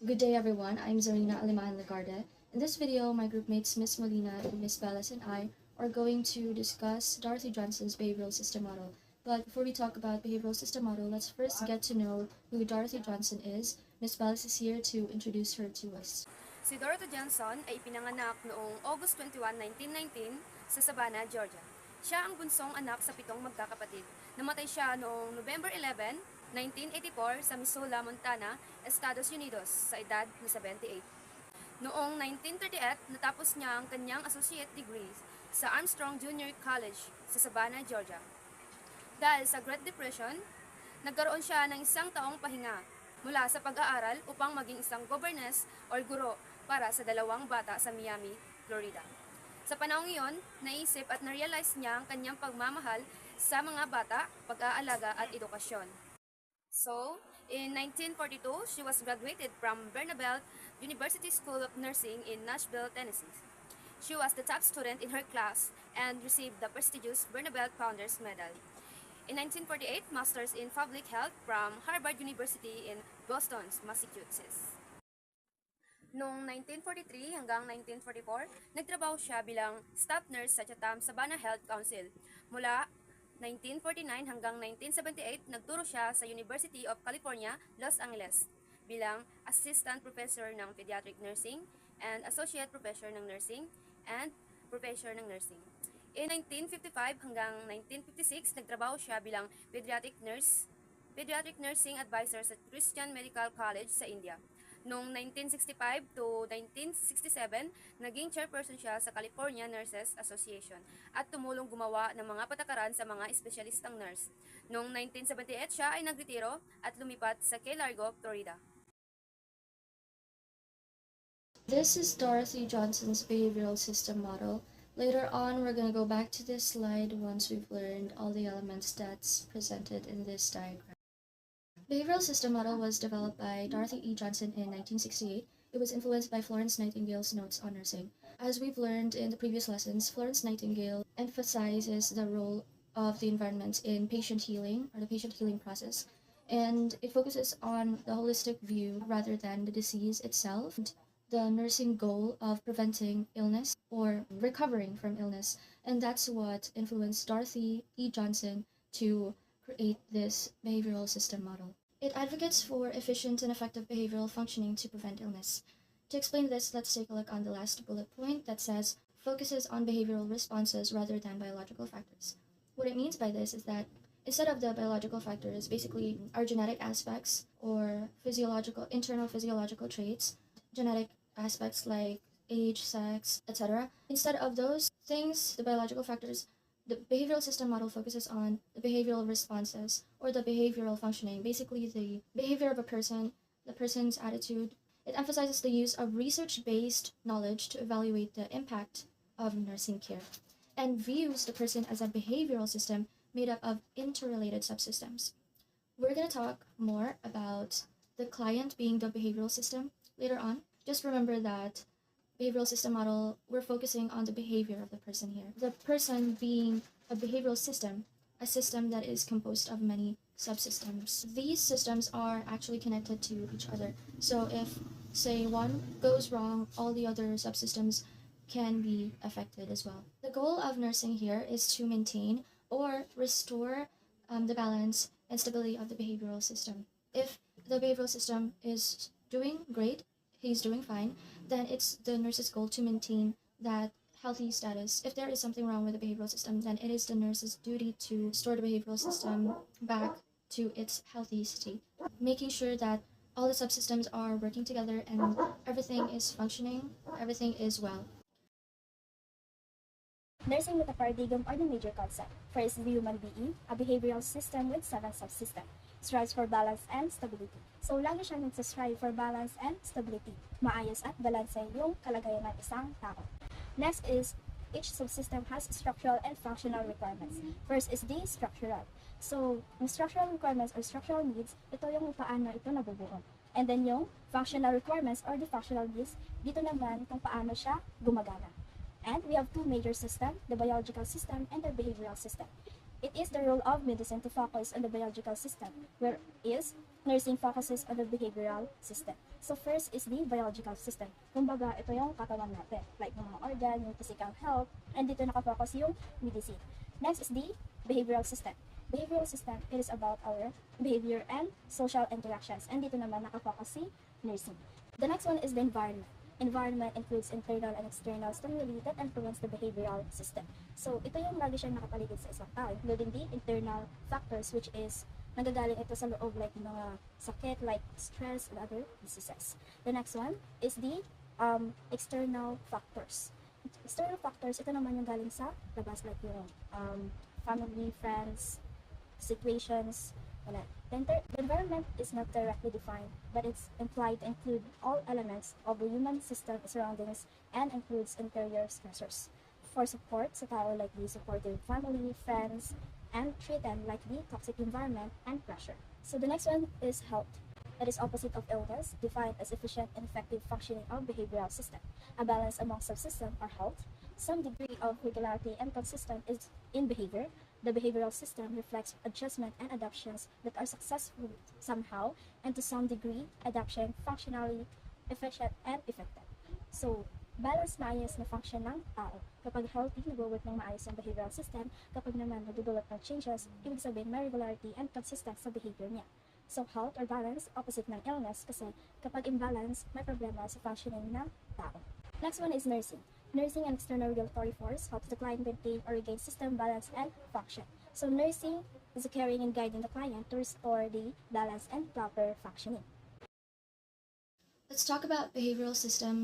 Good day everyone, I'm Zarina Aliman Lagarde. In this video, my groupmates Miss Molina and Miss Ballas and I are going to discuss Dorothy Johnson's behavioral system model. But before we talk about behavioral system model, let's first get to know who Dorothy Johnson is. Miss Ballas is here to introduce her to us. Si Dorothy Johnson ay ipinanganak noong August 21, 1919 sa Savannah, Georgia. Siya ang bunsong anak sa 7 magkakapatid. Namatay siya noong November 11, 1984 sa Missoula, Montana, Estados Unidos sa edad na 78. Noong 1938, natapos niya ang kanyang associate degree sa Armstrong Junior College sa Savannah, Georgia. Dahil sa Great Depression, nagkaroon siya ng 1 taong pahinga mula sa pag-aaral upang maging isang governess or guro para sa 2 bata sa Miami, Florida. Sa panahong iyon, naisip at na-realize niya ang kanyang pagmamahal sa mga bata, pag-aalaga at edukasyon. So, in 1942, she was graduated from Vanderbilt University School of Nursing in Nashville, Tennessee. She was the top student in her class and received the prestigious Vanderbilt Founders Medal. In 1948, Masters in Public Health from Harvard University in Boston, Massachusetts. Noong 1943 hanggang 1944, nagtrabaho siya bilang staff nurse sa Chatham Savannah Health Council. Mula 1949 hanggang 1978, nagturo siya sa University of California, Los Angeles bilang assistant professor ng pediatric nursing and associate professor ng nursing and professor ng nursing. In 1955 hanggang 1956, nagtrabaho siya bilang pediatric nursing advisor sa Christian Medical College sa India. Noong 1965 to 1967, naging chairperson siya sa California Nurses Association at tumulong gumawa ng mga patakaran sa mga espesyalistang nurse. Noong 1978, siya ay nagretiro at lumipat sa Key Largo, Florida. This is Dorothy Johnson's behavioral system model. Later on, we're going to go back to this slide once we've learned all the elements that's presented in this diagram. Behavioral system model was developed by Dorothy E. Johnson in 1968. It was influenced by Florence Nightingale's notes on nursing. As we've learned in the previous lessons, Florence Nightingale emphasizes the role of the environment in patient healing, or the patient healing process, and it focuses on the holistic view rather than the disease itself. The nursing goal of preventing illness or recovering from illness, and that's what influenced Dorothy E. Johnson to create this behavioral system model. It advocates for efficient and effective behavioral functioning to prevent illness. To explain this, let's take a look on the last bullet point that says focuses on behavioral responses rather than biological factors. What it means by this is that instead of the biological factors, basically our genetic aspects or internal physiological traits, genetic aspects like age, sex, etc. Instead of those things, the biological factors, the behavioral system model focuses on the behavioral responses or the behavioral functioning, basically the behavior of a person, the person's attitude. It emphasizes the use of research-based knowledge to evaluate the impact of nursing care and views the person as a behavioral system made up of interrelated subsystems. We're going to talk more about the client being the behavioral system later on. Just remember that behavioral system model, we're focusing on the behavior of the person here. The person being a behavioral system, a system that is composed of many subsystems. These systems are actually connected to each other. So if, say, one goes wrong, all the other subsystems can be affected as well. The goal of nursing here is to maintain or restore the balance and stability of the behavioral system. If the behavioral system is doing great, he's doing fine, then it's the nurse's goal to maintain that healthy status. If there is something wrong with the behavioral system, then it is the nurse's duty to restore the behavioral system back to its healthy state, making sure that all the subsystems are working together and everything is functioning, everything is well. Nursing with a paradigm or the major concept. First, the human being, a behavioral system with 7 subsystems, strives for balance and stability. So, lagi siyang nagsastrive for balance and stability. Maayos at balanse yung kalagayan ng isang tao. Next is, each subsystem has structural and functional requirements. First is the structural. So, yung structural requirements or structural needs, ito yung paano ito nabubuo. And then yung functional requirements or the functional needs, dito naman kung paano siya gumagana. And we have 2 major systems, the biological system and the behavioral system. It is the role of medicine to focus on the biological system, whereas nursing focuses on the behavioral system. So first is the biological system. Kumbaga, ito yung katawan natin, like yung mga organ, yung physical health, and dito nakafocus yung medicine. Next is the behavioral system. Behavioral system, it is about our behavior and social interactions. And dito naman nakafocus si nursing. The next one is the environment. Environment includes internal and external stimuli that influence the behavioral system. So, ito yung lagi siyang nakapaligid sa isang tao, including the internal factors, which is nagagaling ito sa loob like mga sakit like stress and other diseases. The next one is the external factors. External factors, ito naman yung galing sa labas like yung family, friends, situations, and the environment is not directly defined, but it's implied to include all elements of the human system surroundings and includes interior stressors. For support sa tao like the supportive family, friends, and treat them like the toxic environment and pressure. So the next one is health. That is opposite of illness, defined as efficient and effective functioning of behavioral system. A balance among subsystem or health. Some degree of regularity and consistent is in behavior. The behavioral system reflects adjustment and adaptations that are successful somehow, and to some degree, adaptation functionally efficient and effective. So, balance maayos na function ng tao. Kapag healthy, nag-work ng maayos ang behavioral system. Kapag naman nagdudulot ng changes, ibig sabihin may regularity and consistent sa behavior niya. So, health or balance, opposite ng illness kasi kapag imbalance, may problema sa functioning ng tao. Next one is nursing. Nursing and external regulatory force helps the client maintain or regain system balance and function. So, nursing is caring and guiding the client to restore the balance and proper functioning. Let's talk about behavioral system,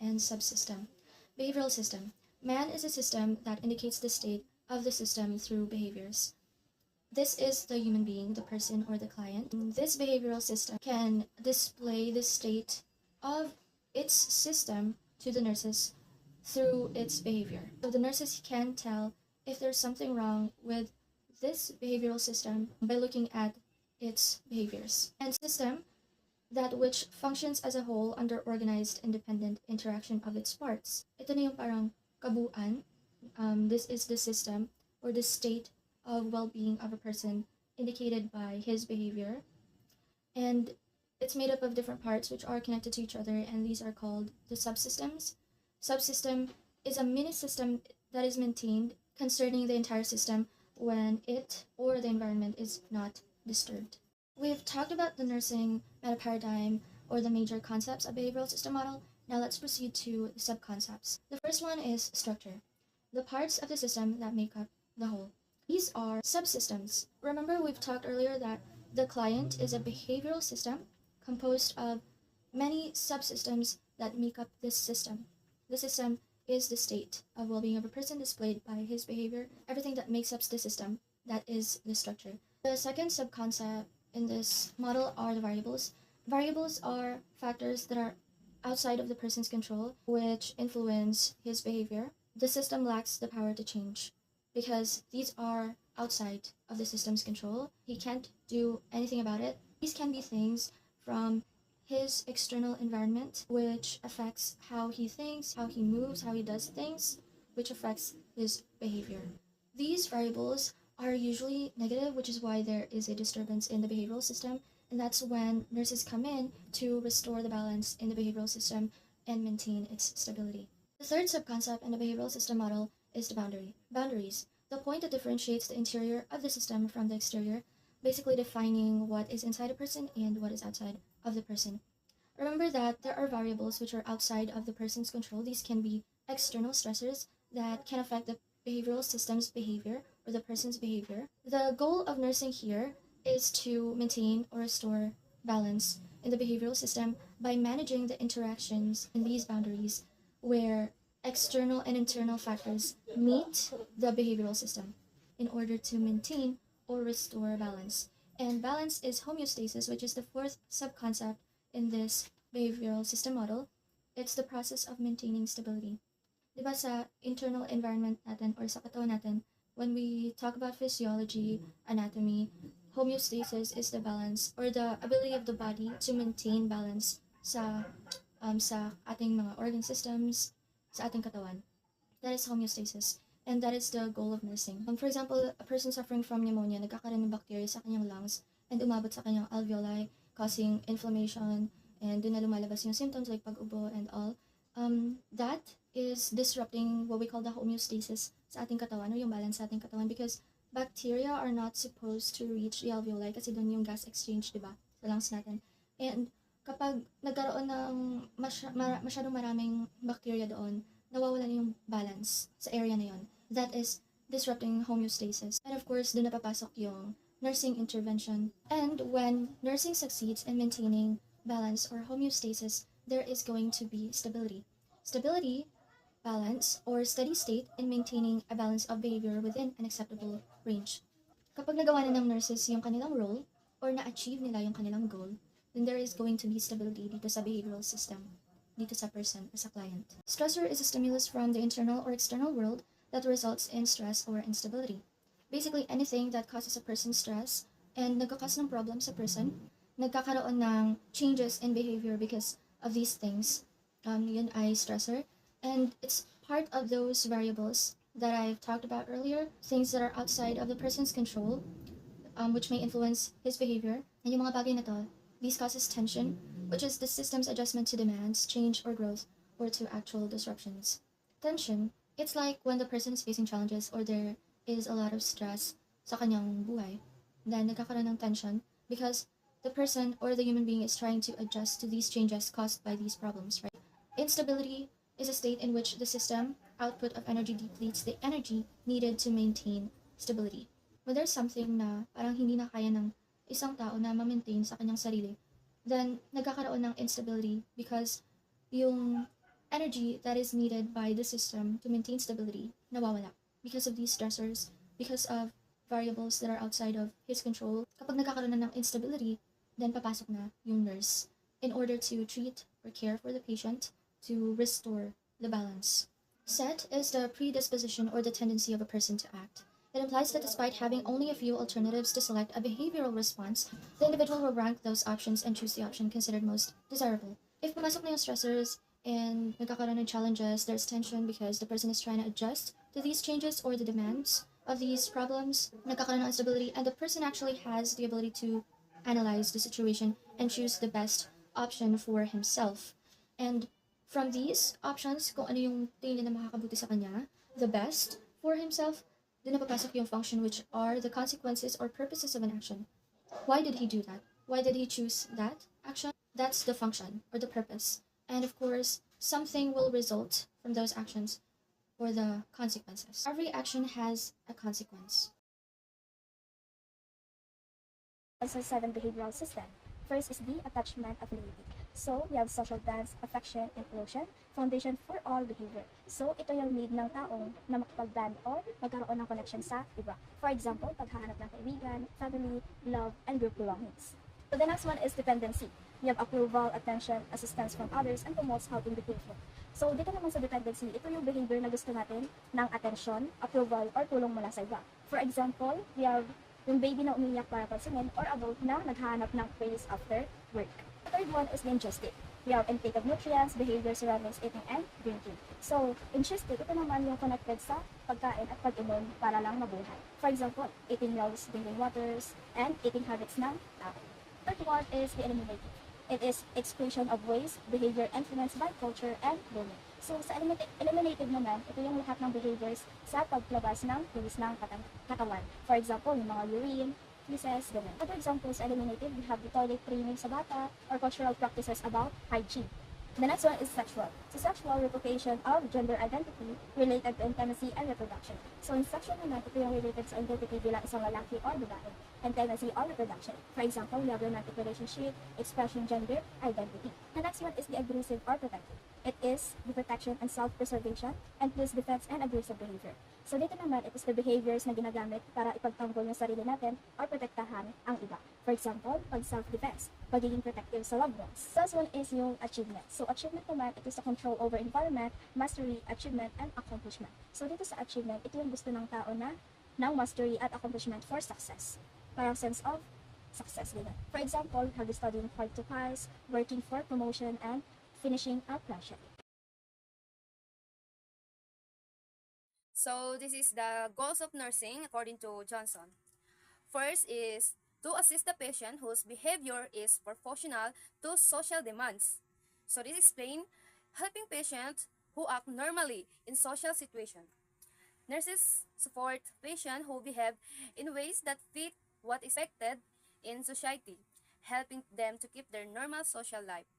and subsystem. Behavioral system. Man is a system that indicates the state of the system through behaviors. This is the human being, the person, or the client. This behavioral system can display the state of its system to the nurses through its behavior. So the nurses can tell if there's something wrong with this behavioral system by looking at its behaviors. And system, that which functions as a whole under organized independent interaction of its parts. Ito na yung parang kabuuan. This is the system or the state of well-being of a person indicated by his behavior, and it's made up of different parts which are connected to each other, and these are called the subsystems. Subsystem is a mini system that is maintained concerning the entire system when it or the environment is not disturbed. We've talked about the nursing meta paradigm or the major concepts of behavioral system model. Now let's proceed to the sub-concepts. The first one is structure, the parts of the system that make up the whole. These are subsystems. Remember, we've talked earlier that the client is a behavioral system composed of many subsystems that make up this system. The system is the state of well-being of a person displayed by his behavior, everything that makes up the system, that is the structure. The second subconcept in this model are the variables. Variables are factors that are outside of the person's control, which influence his behavior. The system lacks the power to change because these are outside of the system's control. He can't do anything about it. These can be things from his external environment, which affects how he thinks, how he moves, how he does things, which affects his behavior. These variables are usually negative, which is why there is a disturbance in the behavioral system, and that's when nurses come in to restore the balance in the behavioral system and maintain its stability. The third subconcept in the behavioral system model is the boundary. Boundaries, the point that differentiates the interior of the system from the exterior, basically defining what is inside a person and what is outside of the person. Remember that there are variables which are outside of the person's control. These can be external stressors that can affect the behavioral system's behavior or the person's behavior. The goal of nursing here is to maintain or restore balance in the behavioral system by managing the interactions in these boundaries where external and internal factors meet the behavioral system in order to maintain or restore balance. And balance is homeostasis, which is the fourth subconcept in this behavioral system model. It's the process of maintaining stability. Diba sa internal environment natin or sa katawan natin, when we talk about physiology, anatomy, homeostasis is the balance or the ability of the body to maintain balance sa ating mga organ systems, sa ating katawan. That is homeostasis. And that is the goal of nursing. For example, a person suffering from pneumonia, nagkakaroon ng bacteria sa kanyang lungs and umabot sa kanyang alveoli, causing inflammation and doon na lumalabas yung symptoms like pag-ubo and all. That is disrupting what we call the homeostasis sa ating katawan or yung balance sa ating katawan because bacteria are not supposed to reach the alveoli kasi doon yung gas exchange, di ba? Sa lungs natin. And kapag nagkaroon ng masyadong maraming bacteria doon, nawawala na yung balance sa area na yon. That is disrupting homeostasis. And of course, doon napapasok yung nursing intervention. And when nursing succeeds in maintaining balance or homeostasis, there is going to be stability. Stability, balance, or steady state in maintaining a balance of behavior within an acceptable range. Kapag nagawa na ng nurses yung kanilang role or na-achieve nila yung kanilang goal, then there is going to be stability dito sa behavioral system, dito sa person, sa client. Stressor is a stimulus from the internal or external world that results in stress or instability. Basically, anything that causes a person stress and nagkakos ng problem sa person, nagkakaroon ng changes in behavior because of these things. Yun ay stressor. And it's part of those variables that I've talked about earlier, things that are outside of the person's control, which may influence his behavior. And yung mga bagay na to, these causes tension, which is the system's adjustment to demands, change, or growth, or to actual disruptions. Tension, it's like when the person is facing challenges or there is a lot of stress sa kanyang buhay. Then nagkakaroon ng tension because the person or the human being is trying to adjust to these changes caused by these problems, right? Instability is a state in which the system output of energy depletes the energy needed to maintain stability. When there's something na parang hindi na kaya ng isang tao na ma-maintain sa kanyang sarili, then nagkakaroon ng instability because yung energy that is needed by the system to maintain stability nawawala because of these stressors, because of variables that are outside of his control. Kapag nagkakaroon na ng instability, then papasok na yung nurse in order to treat or care for the patient to restore the balance. Set is the predisposition or the tendency of a person to act. It implies that despite having only a few alternatives to select a behavioral response, the individual will rank those options and choose the option considered most desirable. If pumasok na yung stressors and nagkakaroon ng challenges, there's tension because the person is trying to adjust to these changes or the demands of these problems, nagkakaroon ng instability, and the person actually has the ability to analyze the situation and choose the best option for himself. And from these options, kung ano yung tingin niya na makakabuti sa kanya, the best for himself, then napapasok yung function which are the consequences or purposes of an action. Why did he do that? Why did he choose that action? That's the function or the purpose. And of course, something will result from those actions or the consequences. Every action has a consequence. Also, 7 behavioral system. First is the attachment affiliative. So, we have social bonds, affection, and emotion, foundation for all behavior. So, ito yung need ng taong na makipag-band or magkaroon ng connection sa iba. For example, paghahanap ng kaibigan, family, love, and group belongings. So, the next one is dependency. We have approval, attention, assistance from others, and promotes helping behavior. So, dito naman sa dependency, ito yung behavior na gusto natin ng attention, approval, or tulong mula sa iba. For example, we have yung baby na umiiyak para pansinin or adult na naghahanap ng praise after work. The third one is the ingestive. We have intake of nutrients, behavior surroundings eating and drinking. So, ingestive, ito naman yung connected sa pagkain at pag-inom para lang mabuhay. For example, eating meals, drinking waters, and eating habits ng tao. Third one is the eliminative. It is exclusion of waste, behavior influenced by culture and learning. So, sa eliminative naman, ito yung lahat ng behaviors sa paglabas ng tulis ng katawan. For example, yung mga urine, feces, ganun. Other examples sa eliminative, we have the toilet training sa bata or cultural practices about hygiene. The next one is sexual. So, sexual revocation of gender identity related to intimacy and reproduction. So, in sexual naman, ito yung related sa identity bilang isang lalaki or babae, intimacy or reproduction. For example, we have romantic relationship, expression gender identity. The next one is the aggressive or protective. It is the protection and self-preservation and plus defense and aggressive behavior. So dito naman, it is the behaviors na ginagamit para ipagtanggol yung sarili natin or protektahan ang iba. For example, pag self-defense, pagiging protective sa loved ones. Last one is yung achievement. So achievement naman, it is the control over environment, mastery, achievement, and accomplishment. So dito sa achievement, ito yung gusto ng tao na ng mastery at accomplishment for success. Parang sense of success din. For example, have studying hard to pass, working for promotion, and finishing a project. So, this is the goals of nursing according to Johnson. First is to assist the patient whose behavior is proportional to social demands. So this explains helping patients who act normally in social situations. Nurses support patients who behave in ways that fit what is expected in society, helping them to keep their normal social life.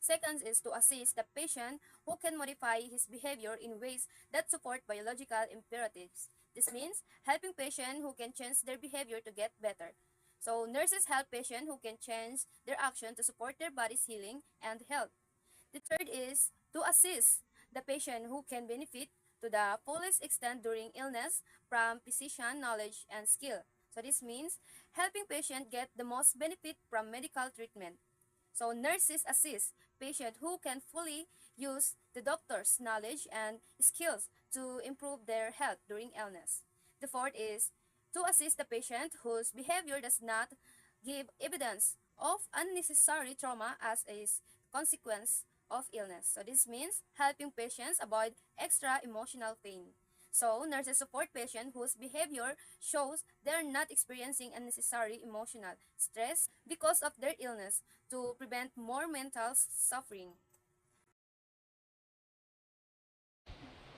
Second is to assist the patient who can modify his behavior in ways that support biological imperatives. This means helping patients who can change their behavior to get better. So nurses help patients who can change their action to support their body's healing and health. The third is to assist the patient who can benefit to the fullest extent during illness from physician knowledge and skill. So this means helping patient get the most benefit from medical treatment. So nurses assist patients who can fully use the doctor's knowledge and skills to improve their health during illness. The fourth is to assist the patient whose behavior does not give evidence of unnecessary trauma as a consequence of illness. So this means helping patients avoid extra emotional pain. So nurses support patients whose behavior shows they're not experiencing unnecessary emotional stress because of their illness to prevent more mental suffering.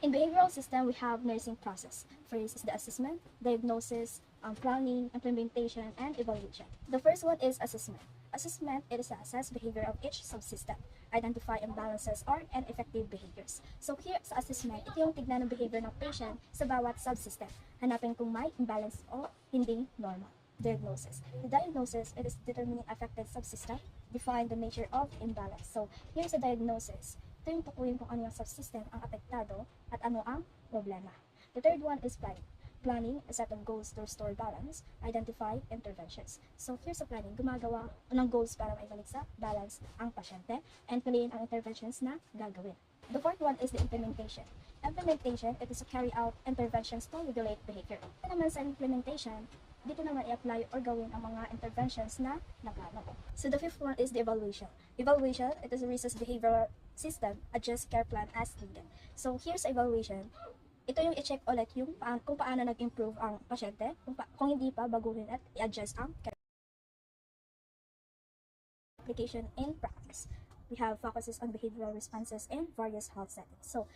In behavioral system, we have nursing process. First is the assessment, diagnosis, planning, implementation, and evaluation. The first one is assessment. Assessment, it is to assess behavior of each subsystem, identify imbalances or ineffective behaviors. So here sa assessment, ito yung tignan ng behavior ng patient sa bawat subsystem. Hanapin kung may imbalance o hindi normal. Diagnosis. The diagnosis, it is determining affected subsystem, define the nature of imbalance. So here's a diagnosis. Ito yung tukuyin kung ano yung subsystem ang apektado at ano ang problema. The third one is planning. Planning, a set of goals to restore balance, identify interventions. So here's a planning, gumagawa ng goals para maibalik sa balance ang pasyente and piliin ang interventions na gagawin. The fourth one is the implementation. Implementation, it is to carry out interventions to regulate behavior. Ito naman sa implementation, dito naman i-apply or gawin ang mga interventions na naplano. So the fifth one is the evaluation. Evaluation, it is a research behavioral system, adjust care plan as needed. So here's evaluation. Ito yung i-check ulit yung kung paano nag-improve ang pasyente, kung hindi pa, baguhin at i-adjust ang care. Application in practice. We have focuses on behavioral responses in various health settings. So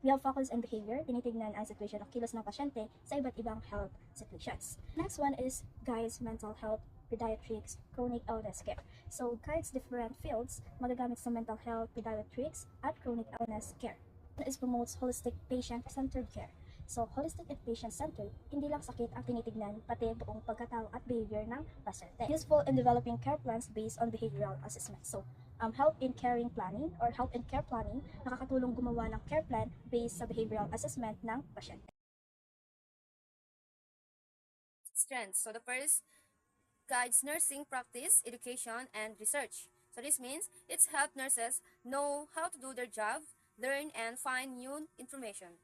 we have focus on behavior, tinitignan ang situation o kilos ng pasyente sa iba't ibang health situations. Next one is guides mental health, pediatrics, chronic illness care. So guides different fields, magagamit sa mental health, pediatrics, at chronic illness care. One is promotes holistic patient-centered care. So holistic and patient-centered, hindi lang sakit ang tinitignan, pati buong pagkatao at behavior ng pasyente. Useful in developing care plans based on behavioral assessment. So help in caring planning or help in care planning, nakakatulong gumawa ng care plan based sa behavioral assessment ng pasyente. Strengths. So the first guides nursing practice, education, and research. So this means it's helped nurses know how to do their job, learn and find new information.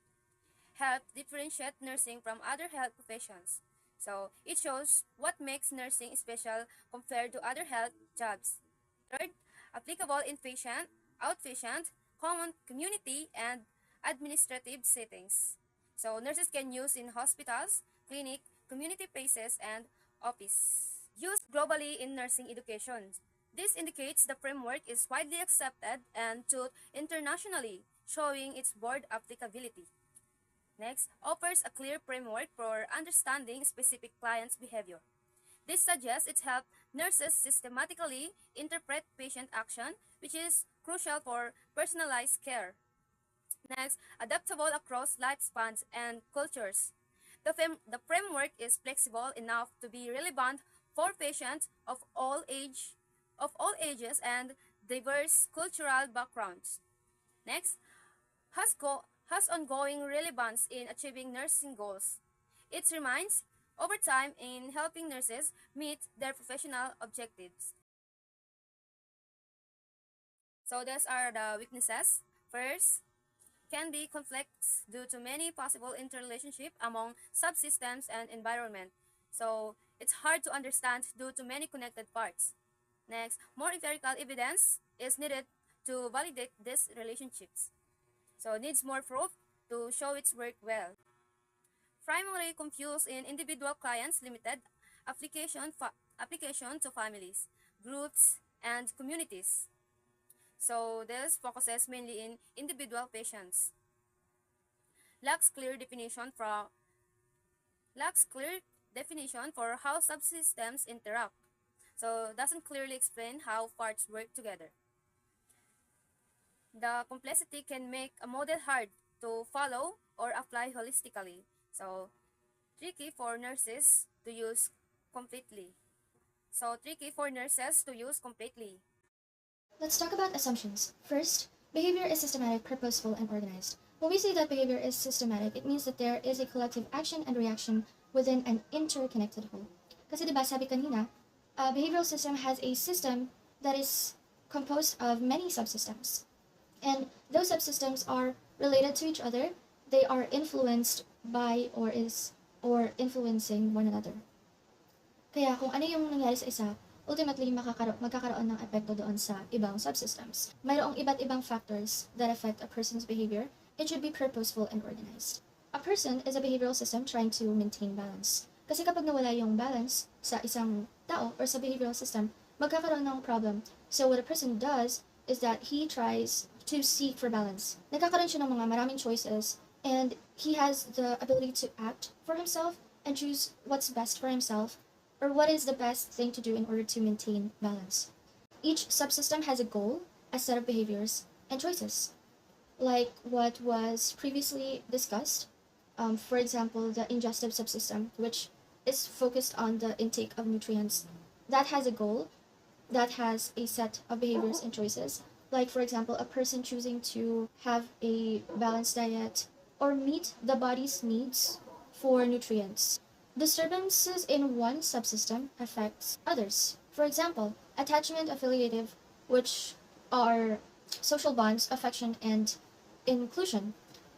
Help differentiate nursing from other health professions. So it shows what makes nursing special compared to other health jobs. Third, applicable inpatient, outpatient, common community, and administrative settings. So nurses can use in hospitals, clinic, community places, and office. Used globally in nursing education. This indicates the framework is widely accepted and taught internationally, showing its broad applicability. Next, offers a clear framework for understanding specific clients' behavior. This suggests it helps nurses systematically interpret patient action, which is crucial for personalized care. Next, adaptable across lifespans and cultures. The framework is flexible enough to be relevant for patients of all ages and diverse cultural backgrounds. Next, has ongoing relevance in achieving nursing goals. It remains over time in helping nurses meet their professional objectives. So those are the weaknesses. First, can be conflicts due to many possible interrelationship among subsystems and environment. So it's hard to understand due to many connected parts. Next, more empirical evidence is needed to validate these relationships. So needs more proof to show its work well. Primarily confused in individual clients limited application to families, groups, and communities. So this focuses mainly in individual patients. Lacks clear definition from lacks clear definition for how subsystems interact. So doesn't clearly explain how parts work together. The complexity can make a model hard to follow or apply holistically. So tricky for nurses to use completely. Let's talk about assumptions. First, behavior is systematic, purposeful, and organized. When we say that behavior is systematic, it means that there is a collective action and reaction within an interconnected whole. Kasi diba sabi kanina, a behavioral system has a system that is composed of many subsystems. And those subsystems are related to each other. They are influenced by or influencing one another. Kaya kung ano yung nangyari sa isa, ultimately magkakaroon ng epekto doon sa ibang subsystems. Mayroong iba't ibang factors that affect a person's behavior. It should be purposeful and organized. A person is a behavioral system trying to maintain balance. Kasi kapag nawala yung balance sa isang tao or sa behavioral system, magkakaroon ng problem. So what a person does is that he tries to seek for balance. Nagkakaroon siya ng mga maraming choices and he has the ability to act for himself and choose what's best for himself or what is the best thing to do in order to maintain balance. Each subsystem has a goal, a set of behaviors, and choices. Like what was previously discussed, for example, the ingestive subsystem, which is focused on the intake of nutrients, that has a goal, that has a set of behaviors and choices. Like, for example, a person choosing to have a balanced diet or meet the body's needs for nutrients. Disturbances in one subsystem affects others. For example, attachment affiliative, which are social bonds, affection, and inclusion.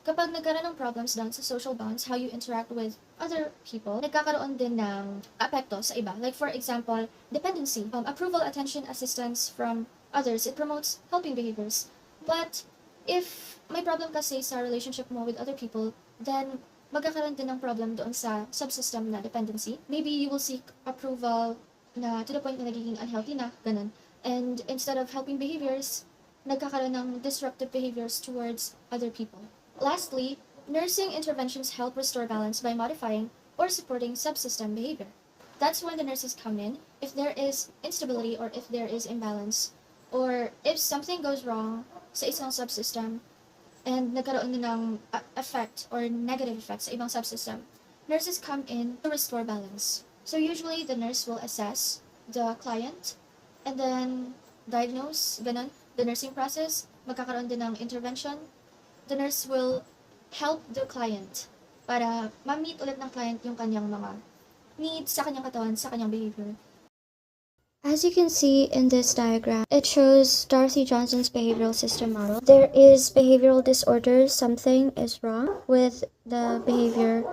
Kapag nagkaroon ng problems doon sa social bonds, how you interact with other people, nagkakaroon din ng apekto sa iba. Like for example, dependency, approval, attention, assistance from others. It promotes helping behaviors. But if may problem kasi sa relationship mo with other people, then magkakaroon din ng problem doon sa subsystem na dependency. Maybe you will seek approval na to the point na nagiging unhealthy na, ganun. And instead of helping behaviors, nagkakaroon ng disruptive behaviors towards other people. Lastly, nursing interventions help restore balance by modifying or supporting subsystem behavior. That's when the nurses come in if there is instability or if there is imbalance or if something goes wrong sa isang subsystem and nagkaroon din ng effect or negative effect sa ibang subsystem. Nurses come in to restore balance. So usually the nurse will assess the client and then diagnose, ganun, the nursing process, magkakaroon din ng intervention. The nurse will help the client para ma-meet ulit ng client yung kanyang mga needs sa kanyang katawan, sa kanyang behavior. As you can see in this diagram, it shows Dorothy Johnson's behavioral system model. There is behavioral disorder, something is wrong with the behavior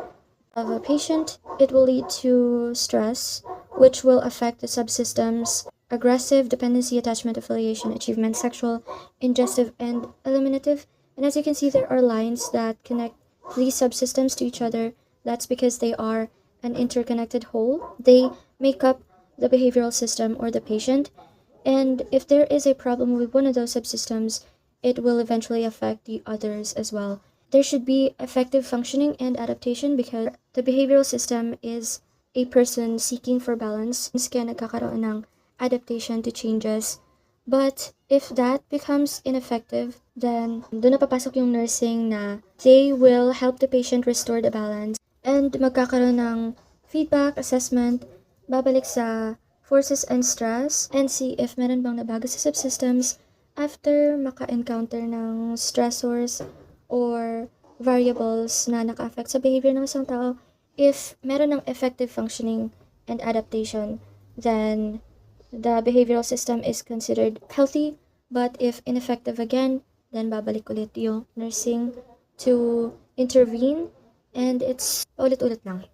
of a patient. It will lead to stress, which will affect the subsystems: aggressive, dependency, attachment, affiliation, achievement, sexual, ingestive, and eliminative. And as you can see, there are lines that connect these subsystems to each other. That's because they are an interconnected whole. They make up the behavioral system or the patient. And if there is a problem with one of those subsystems, it will eventually affect the others as well. There should be effective functioning and adaptation because the behavioral system is a person seeking for balance. Kaya nagkakaroon ng adaptation to changes. But if that becomes ineffective, then doon na papasok yung nursing na they will help the patient restore the balance and magkakaroon ng feedback, assessment, babalik sa forces and stress and see if meron bang nabago sa subsystems after maka-encounter ng stressors or variables na naka-affect sa behavior ng isang tao. If meron ng effective functioning and adaptation, then the behavioral system is considered healthy. But if ineffective again, then babalik ulit yung nursing to intervene and it's ulit-ulit lang.